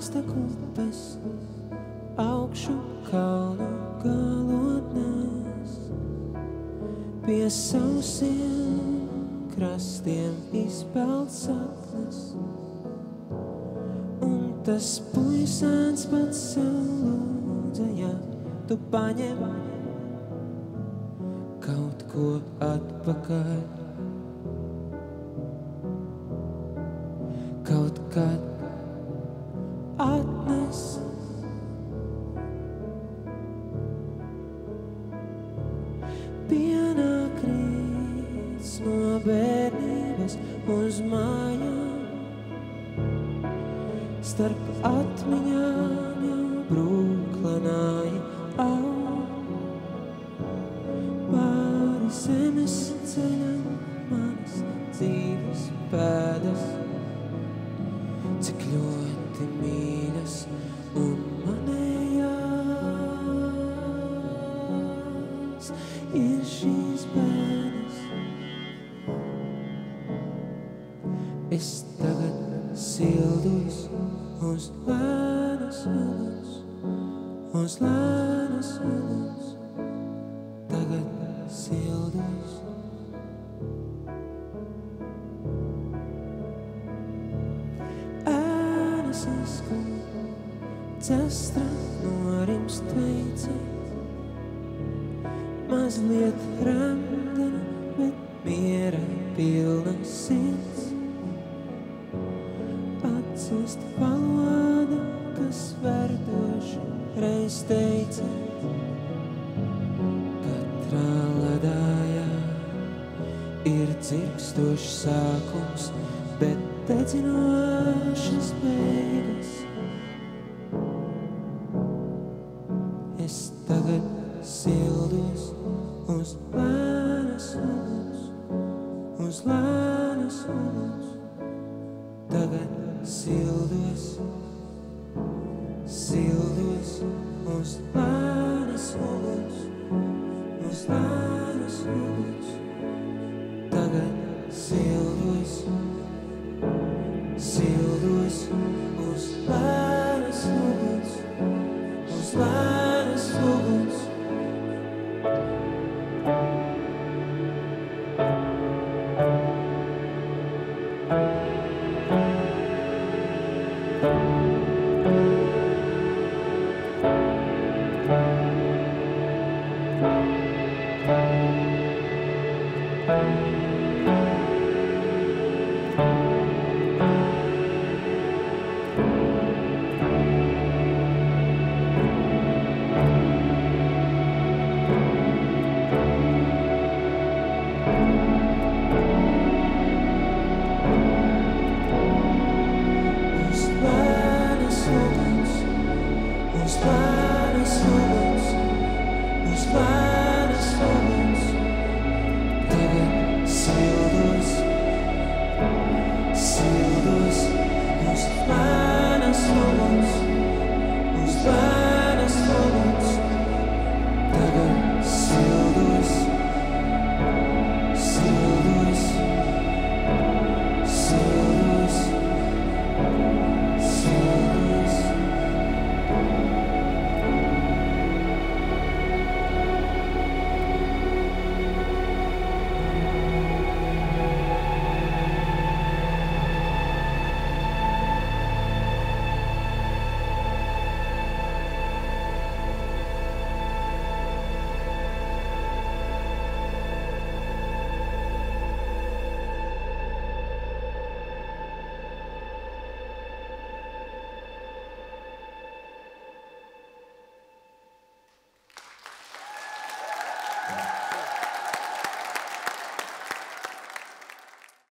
tek upes, augšu kalnu galotnēs, pie sausiem krastiem izpeld saknes, un tas puisēns pats sev lūdza, ja tu paņem kaut ko atpakaļ. Kaut kad atnes pienāk rīts no bērnības uz mājām, starp atmiņām jau brūklenāja aug, pāri zemes ceļam manas dzīves pēdas, cik ļoti mīļas un manējās ir šīs bēdas. Es tagad sildus uz lēnas uguns, uz lēnas uguns, tagad sildus. Cestra norimst veici, mazliet remdena, bet miera pilna sirds. Atcist valoda, kas verdoši reiz teica, katrā ledājā ir dzirkstošs sākums, bet dedzinošas beigas. Es tagad sildos uz lēnas uguns, uz lēnas uguns, tagad sildos, sildos uz lēnas uguns, uz lēnas uguns, tagad sildos, sildos uz lēnas uguns, uz lēnas uguns.